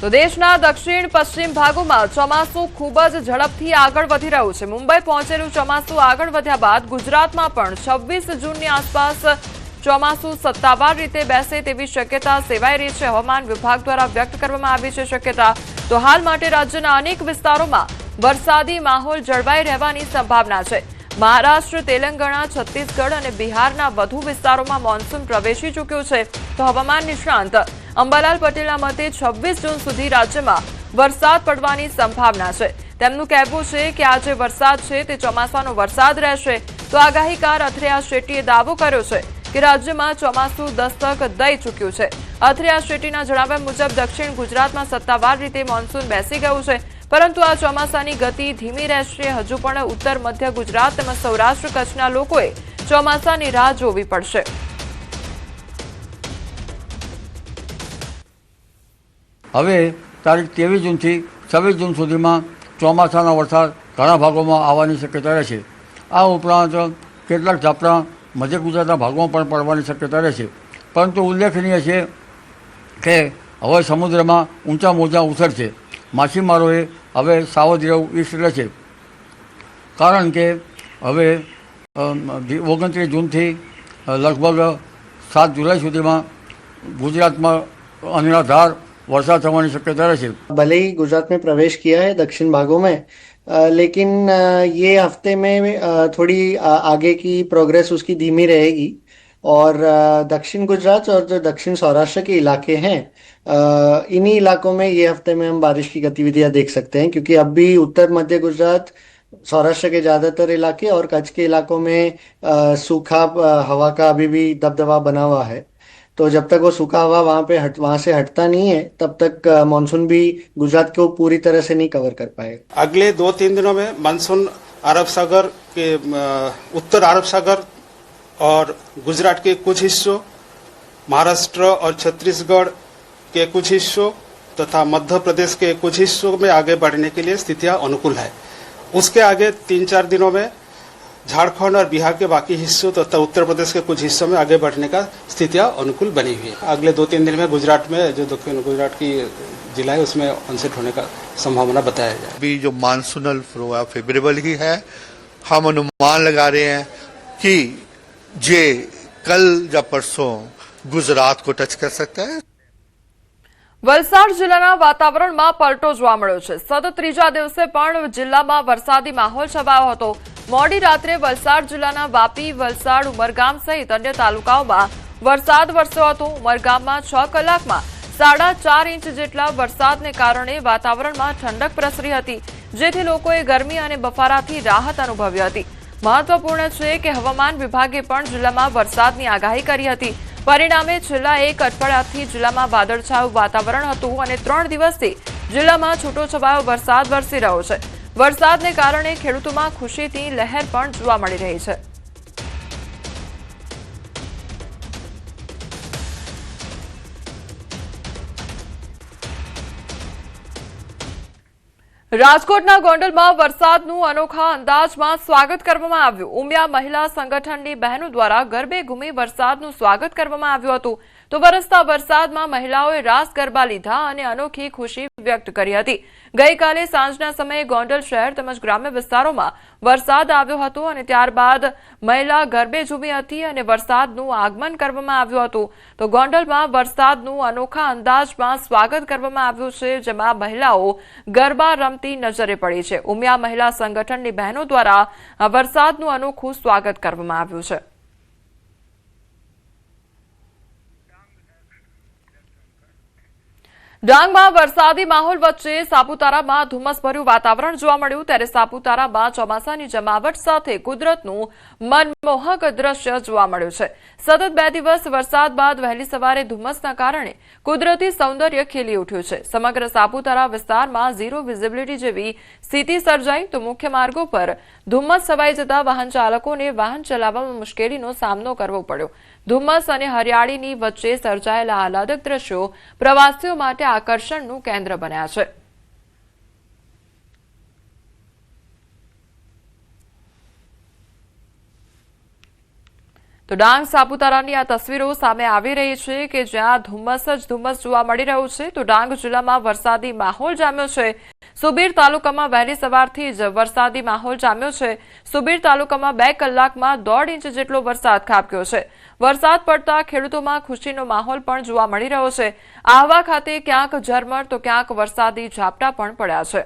તો દેશના દક્ષિણ પશ્ચિમ ભાગોમાં ચોમાસું ખૂબ જ ઝડપથી આગળ વધી રહ્યું છે। મુંબઈ પહોંચેલું ચોમાસું આગળ વધ્યા બાદ ગુજરાતમાં પણ 26 જૂનની આસપાસ ચોમાસું સત્તાવાર રીતે બેસે તેવી શક્યતા સેવાઈ રહી છે। હવામાન વિભાગ દ્વારા વ્યક્ત કરવામાં આવી છે શક્યતા। તો હાલ માટે રાજ્યના અનેક વિસ્તારોમાં વરસાદી માહોલ જળવાઈ રહેવાની સંભાવના છે। મહારાષ્ટ્ર, તેલંગાણા, છત્તીસગઢ અને બિહારના વધુ વિસ્તારોમાં મોન્સૂન પ્રવેશી ચૂક્યું છે। તો હવામાન નિષ્ણાંત અંબાલાલ પટેલના મતે 26 જૂન સુધી રાજ્યમાં વરસાદ પડવાની સંભાવના છે। તેમનું કહેવું છે કે આ જે વરસાદ છે તે ચોમાસાનો વરસાદ રહેશે। તો આગાહીકાર અથરિયા શેટ્ટીએ દાવો કર્યો છે કે રાજ્યમાં ચોમાસું દસ્તક દઈ ચૂક્યું છે। અથરિયા શેટ્ટીના જણાવ્યા મુજબ દક્ષિણ ગુજરાતમાં સત્તાવાર રીતે મોન્સૂન બેસી ગયું છે, પરંતુ આ ચોમાસાની ગતિ ધીમી રહેશે। હજુ પણ ઉત્તર મધ્ય ગુજરાત તેમજ સૌરાષ્ટ્ર કચ્છના લોકોએ ચોમાસાની રાહ જોવી પડશે। હવે તારીખ 23 જૂનથી 26 જૂન સુધીમાં ચોમાસાનો વરસાદ ઘણા ભાગોમાં આવવાની શક્યતા રહેશે। આ ઉપરાંત કેટલાક ઝાપટા મધ્ય ગુજરાતના ભાગોમાં પણ પડવાની શક્યતા રહેશે। પરંતુ ઉલ્લેખનીય છે કે હવે સમુદ્રમાં ઊંચા મોજા ઉછળશે। માછીમારોએ હવે સાવધ રહેવું ઈચ્છ રહેશે, કારણ કે હવે 29 જૂનથી લગભગ 7 જુલાઈ સુધીમાં ગુજરાતમાં અનરાધાર वर्षा थवानी शक्यता रहे। भले ही गुजरात में प्रवेश किया है दक्षिण भागों में, लेकिन ये हफ्ते में थोड़ी आगे की प्रोग्रेस उसकी धीमी रहेगी और दक्षिण गुजरात और जो दक्षिण सौराष्ट्र के इलाके हैं इन्हीं इलाकों में ये हफ्ते में हम बारिश की गतिविधियां देख सकते हैं, क्योंकि अब भी उत्तर मध्य गुजरात, सौराष्ट्र के ज़्यादातर इलाके और कच्छ के इलाकों में सूखा हवा का अभी भी दबदबा बना हुआ है। तो जब तक वो सूखा हवा वहां से हटता नहीं है तब तक मानसून भी गुजरात को पूरी तरह से नहीं कवर कर पाएगा। अगले 2-3 दिनों में मानसून अरब सागर के उत्तर अरब सागर और गुजरात के कुछ हिस्सों, महाराष्ट्र और छत्तीसगढ़ के कुछ हिस्सों तथा मध्य प्रदेश के कुछ हिस्सों में आगे बढ़ने के लिए स्थितियां अनुकूल है। उसके आगे 3-4 दिनों में झारखंड और बिहार के बाकी हिस्सों तथा उत्तर प्रदेश के कुछ हिस्सों में आगे बढ़ने का स्थितियां अनुकूल बनी हुई है। अगले 2-3 दिन में गुजरात में जो दक्षिण गुजरात की जिला है उसमें अनसेट होने का संभावना बताया जाए। अभी जो मानसूनल फ्लो है फेवरेबल ही है। हम अनुमान लगा रहे हैं कि ये कल या परसों गुजरात को टच कर सकता है। વલસાડ જિલ્લાના વાતાવરણમાં પલટો જોવા મળ્યો છે। સતત ત્રીજા દિવસે પણ જિલ્લામાં વરસાદી માહોલ છવાયો હતો। મોડી રાત્રે વલસાડ જિલ્લાના વાપી, વલસાડ, ઉમરગામ સહિત અન્ય તાલુકાઓમાં વરસાદ વરસ્યો હતો। ઉમરગામમાં 6 કલાકમાં 4.5 ઇંચ જેટલા વરસાદને કારણે વાતાવરણમાં ઠંડક પ્રસરી હતી, જેથી લોકોએ ગરમી અને બફારાથી રાહત અનુભવી હતી। મહત્વપૂર્ણ છે કે હવામાન વિભાગે પણ જિલ્લામાં વરસાદની આગાહી કરી હતી। પરિણામે છેલ્લા 1 અઠવાડિયાથી જિલ્લામાં વાદળછાયું વાતાવરણ હતું અને 3 દિવસથી જિલ્લામાં છૂટોછવાયો વરસાદ વરસી રહ્યો છે। વરસાદને કારણે ખેડૂતોમાં ખુશીની લહેર પણ જોવા મળી રહી છે। રાજકોટના ગોંડલમાં વરસાદનું અનોખા અંદાજમાં સ્વાગત કરવામાં આવ્યું। ઉમિયા મહિલા સંગઠનની બહેનો દ્વારા ગરબે ઘૂમી વરસાદનું સ્વાગત કરવામાં આવ્યું હતું। તો વરસતા વરસાદમાં મહિલાઓએ રાસ ગરબા લીધા અને અનોખી ખુશી વ્યક્ત કરી હતી। ગઈકાલે સાંજના સમયે ગોંડલ શહેર તેમજ ગ્રામ્ય વિસ્તારોમાં વરસાદ આવ્યો હતો અને ત્યારબાદ મહિલા ગરબે ઝૂમી હતી અને વરસાદનું આગમન કરવામાં આવ્યું હતું। તો ગોંડલમાં વરસાદનું અનોખા અંદાજમાં સ્વાગત કરવામાં આવ્યું છે, જેમાં મહિલાઓ ગરબા રમતી નજરે પડી છે। ઉમિયા મહિલા સંગઠનની બહેનો દ્વારા વરસાદનું અનોખું સ્વાગત કરવામાં આવ્યું છે। ડાંગમાં વરસાદી માહોલ વચ્ચે સાપુતારામાં ધુમ્મસભર્યું વાતાવરણ જોવા મળ્યું। ત્યારે સાપુતારામાં ચોમાસાની જમાવટ સાથે કુદરતનું મનમોહક દ્રશ્ય જોવા મળ્યું છે। સતત 2 દિવસ વરસાદ બાદ વહેલી સવારે ધુમ્મસના કારણે કુદરતી સૌંદર્ય ખીલી ઉઠ્યું છે। સમગ્ર સાપુતારા વિસ્તારમાં ઝીરો વિઝિબિલિટી જેવી સ્થિતિ સર્જાઈ। તો મુખ્ય માર્ગો પર ધુમ્મસ છવાઈ જતા વાહન ચાલકોને વાહન ચલાવવામાં મુશ્કેલીનો સામનો કરવો પડ્યો। ધુમ્મસ અને હરિયાળીની વચ્ચે સર્જાયેલા આહલાદક દ્રશ્યો પ્રવાસીઓ માટે આકર્ષણનું કેન્દ્ર બન્યા છે। તો ડાંગ સાપુતારાની આ તસવીરો સામે આવી રહી છે કે જ્યાં ધુમ્મસ જ ધુમ્મસ જોવા મળી રહ્યું છે. તો ડાંગ જિલ્લામાં વરસાદી માહોલ જામ્યો છે. સુબીર તાલુકામાં વહેલી સવારથી જ વરસાદી માહોલ જામ્યો છે. સુબીર તાલુકામાં 2 કલાકમાં 1.5 ઇંચ જેટલો વરસાદ ખાબક્યો છે. વરસાદ પડતા ખેડૂતોમાં ખુશીનો માહોલ પણ જોવા મળી રહ્યો છે. આહવા ખાતે ક્યાંક ઝરમર તો ક્યાંક વરસાદી ઝાપટા પણ પડ્યા છે.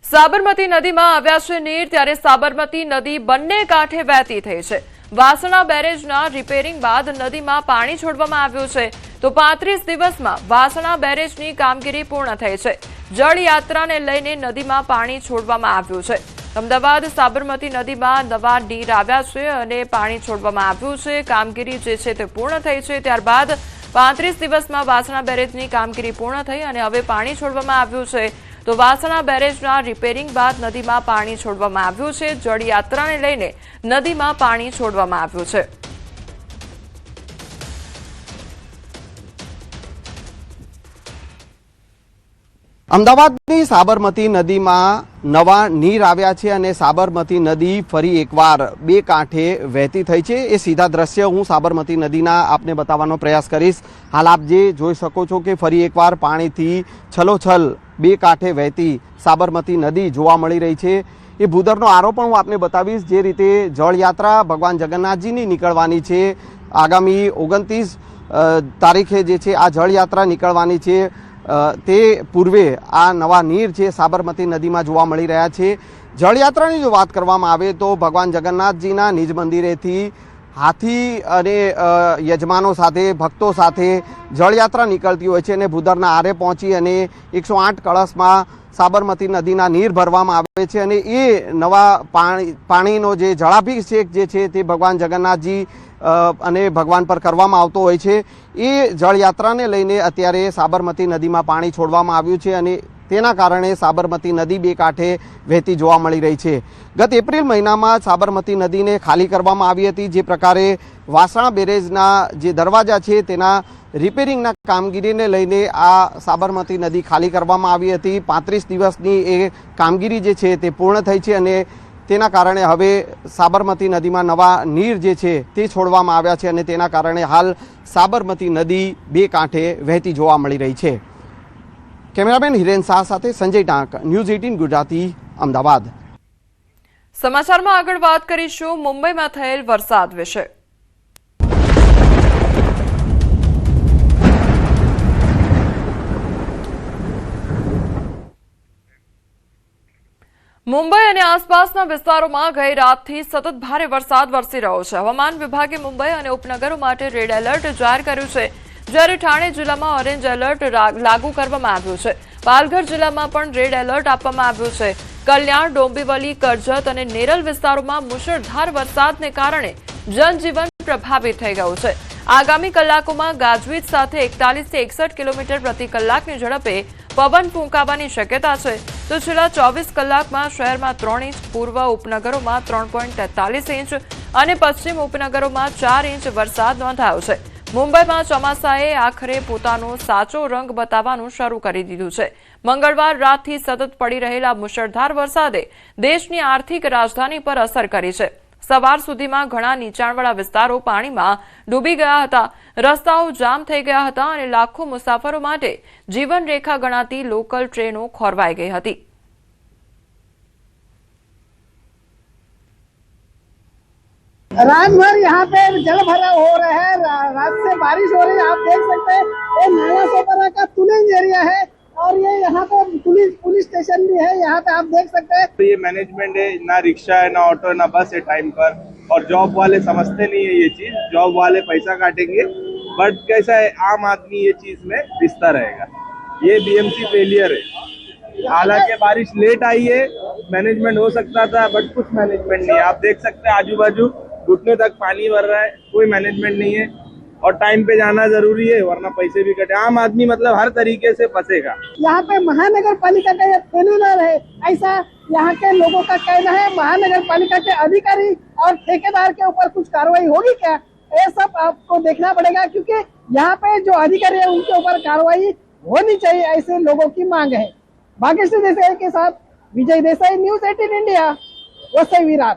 સાબરમતી નદીમાં આવ્યા છે નીર, ત્યારે સાબરમતી નદી બંને કાંઠે વહેતી થઈ છે. વાસણા બેરેજના રિપેરિંગ બાદ નદીમાં પાણી છોડવામાં આવ્યું છે. તો 35 દિવસમાં વાસણા બેરેજની કામગીરી પૂર્ણ થઈ છે. જળયાત્રાને લઈને નદીમાં પાણી છોડવામાં આવ્યું છે. અમદાવાદ સાબરમતી નદીમાં નવા નીર આવ્યા છે અને પાણી છોડવામાં આવ્યું છે. કામગીરી જે છે તે પૂર્ણ થઈ છે. ત્યારબાદ 35 દિવસમાં વાસણા બેરેજની કામગીરી પૂર્ણ થઈ અને હવે પાણી છોડવામાં આવ્યું છે. તો વાસણા બેરેજના રિપેરિંગ બાદ નદીમાં પાણી છોડવામાં આવ્યું છે. જળયાત્રાને લઈને નદીમાં પાણી છોડવામાં આવ્યું છે. અમદાવાદની સાબરમતી નદીમાં નવા નીર આવ્યા છે અને સાબરમતી નદી ફરી એકવાર 2 કાંઠે વહેતી થઈ છે. એ સીધા દ્રશ્ય હું સાબરમતી નદીના આપને બતાવવાનો પ્રયાસ કરીશ. હાલ આપ જે જોઈ શકો છો કે ફરી એકવાર પાણીથી છલોછલ 2 કાંઠે વહેતી સાબરમતી નદી જોવા મળી રહી છે. એ ભૂદરનો આરો પણ હું આપને બતાવીશ. જે રીતે જળયાત્રા ભગવાન જગન્નાથજીની નીકળવાની છે, આગામી 29 તારીખે જે છે આ જળયાત્રા નીકળવાની છે, તે પૂર્વે આ નવા નીર છે સાબરમતી નદીમાં જોવા મળી રહ્યા છે. જળયાત્રાની જો વાત કરવામાં આવે તો ભગવાન જગન્નાથજીના નિજ મંદિરેથી હાથી અને યજમાનો સાથે, ભક્તો સાથે જળયાત્રા નીકળતી હોય છે અને ભૂદરના આરે પહોંચી અને 108 કળશમાં સાબરમતી નદીના નીર ભરવામાં આવે છે અને એ નવા પાણીનો જે જળાભિષેક જે છે તે ભગવાન જગન્નાથજી અને ભગવાન પર કરવામાં આવતો હોય છે. એ જળયાત્રાને લઈને અત્યારે સાબરમતી નદીમાં પાણી છોડવામાં આવ્યું છે અને તેના કારણે સાબરમતી નદી 2 કાંઠે વહેતી જોવા મળી રહી છે. ગત એપ્રિલ મહિનામાં સાબરમતી નદીને ખાલી કરવામાં આવી હતી. જે પ્રકારે વાસણા બેરેજના જે દરવાજા છે તેના રિપેરિંગના કામગીરીને લઈને આ સાબરમતી નદી ખાલી કરવામાં આવી હતી. 35 દિવસની એ કામગીરી જે છે તે પૂર્ણ થઈ છે અને તેના કારણે હવે સાબરમતી નદીમાં નવા નીર જે છે તે છોડવામાં આવ્યા છે અને તેના કારણે હાલ સાબરમતી નદી 2 કાંઠે વહેતી જોવા મળી રહી છે. કેમેરામેન હિરેન શાહ સાથે સંજય ટાંક, ન્યૂઝ 18 ગુજરાતી, અમદાવાદ. સમાચારમાં આગળ વાત કરીશું મુંબઈમાં થયેલ વરસાદ વિશે. મુંબઈ અને આસપાસના વિસ્તારોમાં ગઈ રાતથી સતત ભારે વરસાદ વરસી રહ્યો છે. હવામાન વિભાગે મુંબઈ અને ઉપનગરો માટે રેડ એલર્ટ જાહેર કર્યું છે, જ્યારે ઠાણે જિલ્લામાં ઓરેન્જ એલર્ટ લાગુ કરવામાં આવ્યું છે. પાલઘર જિલ્લામાં પણ રેડ એલર્ટ આપવામાં આવ્યું છે. કલ્યાણ, ડોંબીવલી, કરજત અને નેરલ વિસ્તારોમાં મુશળધાર વરસાદને કારણે જનજીવન પ્રભાવિત થઈ ગયું છે. આગામી કલાકોમાં ગાજવીજ સાથે 41 થી 61 કિલોમીટર પ્રતિ કલાકની ઝડપે પવન ફૂંકાવાની શક્યતા છે. તો છેલ્લા 24 કલાકમાં શહેરમાં 3 ઇંચ, પૂર્વ ઉપનગરોમાં 3.43 ઇંચ અને પશ્ચિમ ઉપનગરોમાં 4 ઇંચ વરસાદ નોંધાયો છે. મુંબઈમાં ચોમાસાએ આખરે પોતાનો સાચો રંગ બતાવવાનું શરૂ કરી દીધું છે. મંગળવાર રાતથી સતત પડી રહેલા મુશળધાર વરસાદે દેશની આર્થિક રાજધાની પર અસર કરી છે. સવાર સુધીમાં ઘણા નીચાણવાળા વિસ્તારો પાણીમાં ડૂબી ગયા હતા, રસ્તાઓ જામ થઈ ગયા હતા અને લાખો મુસાફરો માટે જીવનરેખા ગણાતી લોકલ ટ્રેનો ખોરવાઈ ગઈ હતી. रात भर यहाँ पे जल भराव हो रहा है, रात से बारिश हो रही है. आप देख सकते हैं ये नाला सोपारा का तुलेंज एरिया है और ये यहाँ पे पुलिस स्टेशन भी है. यहाँ पे आप देख सकते हैं ये मैनेजमेंट है, ना रिक्शा है, ना ऑटो, ना बस है टाइम पर. और जॉब वाले समझते नहीं है ये चीज. जॉब वाले पैसा काटेंगे, बट कैसा है आम आदमी ये चीज में पिसता रहेगा. ये बीएमसी फेलियर है. हालांकि बारिश लेट आई है, मैनेजमेंट हो सकता था, बट कुछ मैनेजमेंट नहीं है. आप देख सकते हैं आजू बाजू घुटने तक पानी भर रहा है, कोई मैनेजमेंट नहीं है. और टाइम पे जाना जरूरी है, वरना पैसे भी कटे. आम आदमी मतलब हर तरीके से फंसेगा. यहाँ पे महानगर पालिका का ये फेल्यूर है, ऐसा यहाँ के लोगों का कहना है. महानगर पालिका के अधिकारी और ठेकेदार के ऊपर कुछ कार्रवाई होगी क्या, ये सब आपको देखना पड़ेगा, क्योंकि यहाँ पे जो अधिकारी है उनके ऊपर कार्रवाई होनी चाहिए, ऐसे लोगों की मांग है. भाग्यश्री देसाई के साथ विजय देसाई, न्यूज 18 इंडिया, वसई विरार।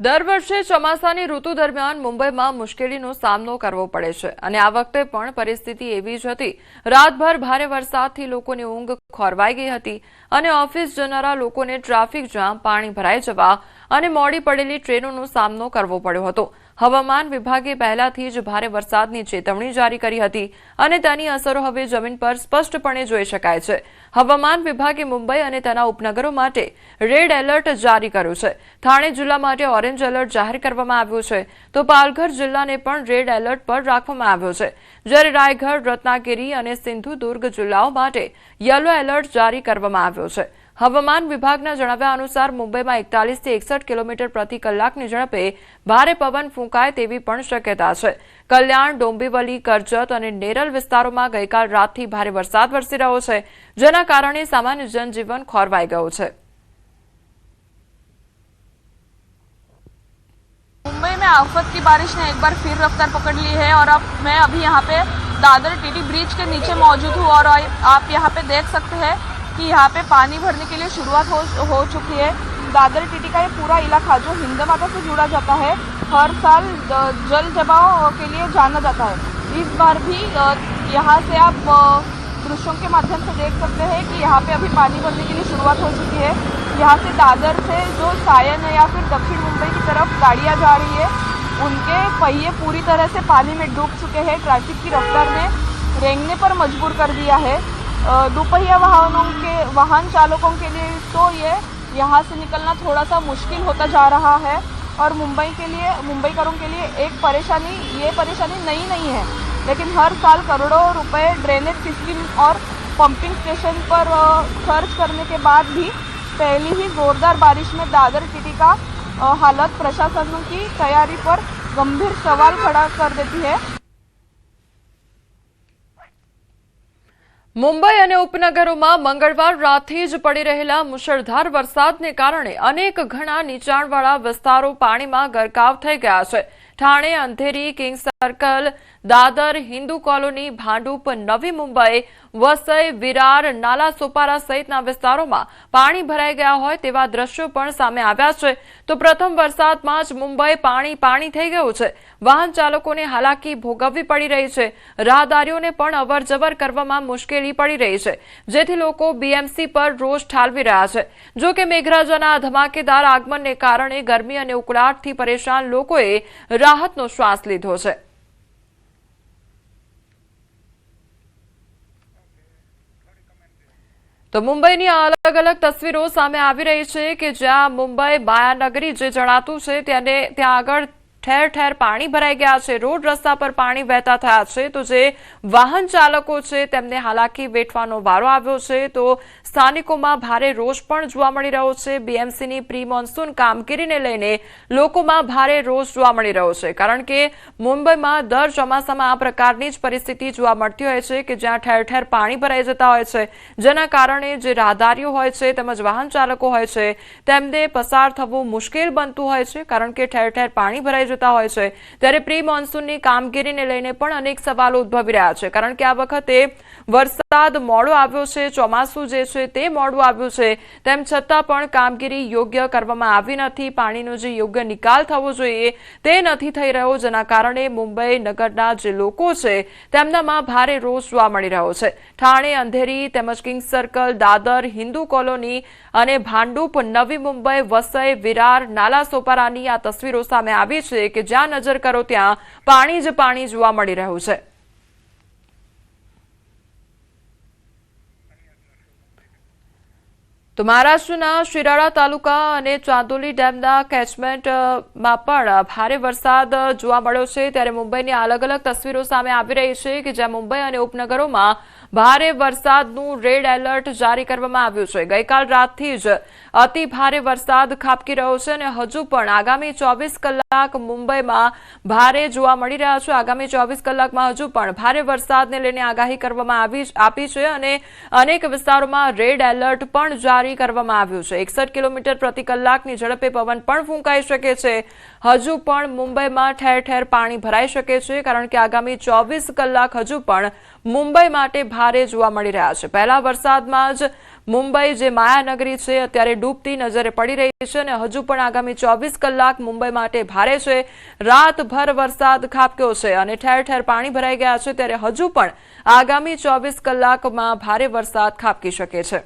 દર વર્ષે ચોમાસાની ઋતુ દરમિયાન મુંબઈમાં મુશ્કેલીનો સામનો કરવો પડે છે અને આ વખતે પણ પરિસ્થિતિ એવી જ હતી. રાતભર ભારે વરસાદથી લોકોની ઊંઘ ખોરવાઈ ગઈ હતી અને ઓફિસ જનારા લોકોને ટ્રાફિક જામ, પાણી ભરાઈ જવા અને મોડી પડેલી ટ્રેનોનો સામનો કરવો પડ્યો હતો. હવામાન વિભાગે પહેલાથી જ ભારે વરસાદની ચેતવણી જારી કરી હતી અને તેની અસરો હવે જમીન પર સ્પષ્ટપણે જોઈ શકાય છે. હવામાન વિભાગે મુંબઈ અને તેના ઉપનગરો માટે રેડ એલર્ટ જારી કર્યું છે. થાણે જિલ્લા માટે ઓરેન્જ એલર્ટ જાહેર કરવામાં આવ્યું છે, તો પાલઘર જિલ્લાને પણ રેડ એલર્ટ પર રાખવામાં આવ્યો છે, જ્યારે રાયગઢ, રત્નાગીરી અને સિંધુદુર્ગ જિલ્લાઓ માટે યલો એલર્ટ જારી કરવામાં આવ્યો છે. હવામાન વિભાગના જણાવ્યા અનુસાર મુંબઈમાં 41 થી 61 કિલોમીટર પ્રતિ કલાકની ઝડપે ભારે પવન ફૂંકાય તેવી પણ શક્યતા છે. કલ્યાણ, ડોંબિવલી, કરજત અને નેરલ વિસ્તારોમાં ગઈકાલ રાતથી ભારે વરસાદ વરસી રહ્યો છે, જેના કારણે સામાન્ય જનજીવન ખોરવાઈ ગયું છે. मुंबई में आफत की बारिश ने एक बार फिर रफ्तार पकड़ ली है और अब मैं अभी यहाँ पे दादर टीटी ब्रिज के नीचे मौजूद हूँ और आप यहाँ पे देख सकते हैं कि यहाँ पे पानी भरने के लिए शुरुआत हो चुकी है. दादर टीटी का ये पूरा इलाका जो हिंद माता से जुड़ा जाता है, हर साल जल जमाव के लिए जाना जाता है. इस बार भी यहाँ से आप दृश्यों के माध्यम से देख सकते हैं कि यहाँ पे अभी पानी भरने के लिए शुरुआत हो चुकी है. यहाँ से दादर से जो सायन है या फिर दक्षिण मुंबई की तरफ गाड़ियाँ जा रही है, उनके पहिए पूरी तरह से पानी में डूब चुके हैं. ट्रैफिक की रफ्तार ने रेंगने पर मजबूर कर दिया है. दोपहिया वाहन चालकों के लिए तो ये यहाँ से निकलना थोड़ा सा मुश्किल होता जा रहा है और मुंबईकरों के लिए ये परेशानी नई नहीं है, लेकिन हर साल करोड़ों रुपए ड्रेनेज सिस्टम और पंपिंग स्टेशन पर खर्च करने के बाद भी पहली ही जोरदार बारिश में दादर टीटी का हालत प्रशासन की तैयारी पर गंभीर सवाल खड़ा कर देती है. મુંબઈ અને ઉપનગરોમાં મંગળવાર રાતથી જ પડી રહેલા મુશળધાર વરસાદને કારણે અનેક ઘણા નીચાણવાળા વિસ્તારો પાણીમાં ગરકાવ થઈ ગયા છે. ઠાણે, અંધેરી, કિંગ સર્કલ, દાદર, હિન્દુ કોલોની, ભાંડુપ, નવી મુંબઈ, વસઈ, વિરાર, નાલા સોપારા સહિતના વિસ્તારોમાં પાણી ભરાઈ ગયા હોય તેવા દ્રશ્યો પણ સામે આવ્યા છે. તો પ્રથમ વરસાદમાં જ મુંબઈ પાણી થઈ ગયું છે. વાહન ચાલકોને હાલાકી ભોગવવી પડી રહી છે. રાહદારીઓને પણ અવરજવર કરવામાં મુશ્કેલી પડી રહી છે, જેથી લોકો બીએમસી પર રોષ ઠાલવી રહ્યા છે. જો કે મેઘરાજાના ધમાકેદાર આગમનને કારણે ગરમી અને ઉકળાટથી પરેશાન લોકોએ રાહતનો શ્વાસ લીધો છે. તો મુંબઈની અલગ અલગ તસવીરો સામે આવી રહી છે કે જ્યાં મુંબઈ માયાનગરી જે જણાતું છે ત્યાં આગળ ઠેર ઠેર પાણી ભરાઈ ગયા છે. રોડ રસ્તા પર પાણી વહેતા થયા છે. તો જે વાહન ચાલકો છે તેમને હાલાકી વેઠવાનો વારો આવ્યો છે. તો સ્થાનિકોમાં ભારે રોષ પણ જોવા મળી રહ્યો છે. બીએમસીની પ્રી મોન્સૂન કામગીરીને લઈને લોકોમાં ભારે રોષ જોવા મળી રહ્યો છે, કારણ કે મુંબઈમાં દર ચોમાસામાં આ પ્રકારની જ પરિસ્થિતિ જોવા મળતી હોય છે કે જ્યાં ઠેર ઠેર પાણી ભરાઈ જતા હોય છે, જેના કારણે જે રાહદારીઓ હોય છે તેમજ વાહન ચાલકો હોય છે તેમને પસાર થવું મુશ્કેલ બનતું હોય છે, કારણ કે ઠેર ઠેર પાણી ભરાઈ જતા હોય છે. ત્યારે પ્રી મોન્સૂનની કામગીરીને લઈને પણ અનેક સવાલો ઉદ્ભવી રહ્યા છે, કારણ કે આ વખતે વરસાદ મોડો આવ્યો છે, ચોમાસું જે છે તે મોડું આવ્યું છે, તેમ છતાં પણ કામગીરી યોગ્ય કરવામાં આવી નથી. પાણીનો જે યોગ્ય નિકાલ થવો જોઈએ તે નથી થઈ રહ્યો, જેના કારણે મુંબઈ નગરના જે લોકો છે તેમનામાં ભારે રોષ જોવા મળી રહ્યો છે. ઠાણે, અંધેરી તેમજ કિંગ સર્કલ, દાદર, હિન્દુ કોલોની અને ભાંડુપ, નવી મુંબઈ, વસઈ, વિરાર, નાલા સોપારાની આ તસવીરો સામે આવી છે કે જ્યાં નજર કરો ત્યાં પાણી જ પાણી જોવા મળી રહ્યું છે. તો મહારાષ્ટ્રના શિરાળા તાલુકા અને ચાંદોલી ડેમના કેચમેન્ટમાં પણ ભારે વરસાદ જોવા મળ્યો છે. ત્યારે મુંબઈની અલગ અલગ તસવીરો સામે આવી રહી છે કે જ્યાં મુંબઈ અને ઉપનગરોમાં ભારે વરસાદનું રેડ એલર્ટ જારી કરવામાં આવ્યું છે. ગઈકાલ રાતથી જ અતિ ભારે વરસાદ ખાબકી રહ્યો છે અને હજુ પણ આગામી 24 કલાક મુંબઈમાં ભારે જોવા મળી રહ્યા છે. આગામી 24 કલાકમાં હજુ પણ ભારે વરસાદને લઈને આગાહી કરવામાં આપી છે અને અનેક વિસ્તારોમાં રેડ એલર્ટ પણ જારી કરવામાં આવ્યું છે. 61 કિલોમીટર પ્રતિ કલાકની ઝડપે પવન પણ ફૂંકાઈ શકે છે. હજુ પણ મુંબઈમાં ઠેર ઠેર પાણી ભરાઈ શકે છે, કારણ કે આગામી 24 કલાક હજુ પણ મુંબઈ માટે ભારે જોવા મળી રહ્યા છે. પહેલા વરસાદમાં જ મુંબઈ જે માયાનગરી છે અત્યારે ડૂબતી નજરે પડી રહી છે અને હજુ પણ આગામી 24 કલાક મુંબઈ માટે ભારે છે. રાતભર વરસાદ ખાબક્યો છે અને ઠેર ઠેર પાણી ભરાઈ ગયા છે, ત્યારે હજુ પણ આગામી 24 કલાકમાં ભારે વરસાદ ખાબકી શકે છે.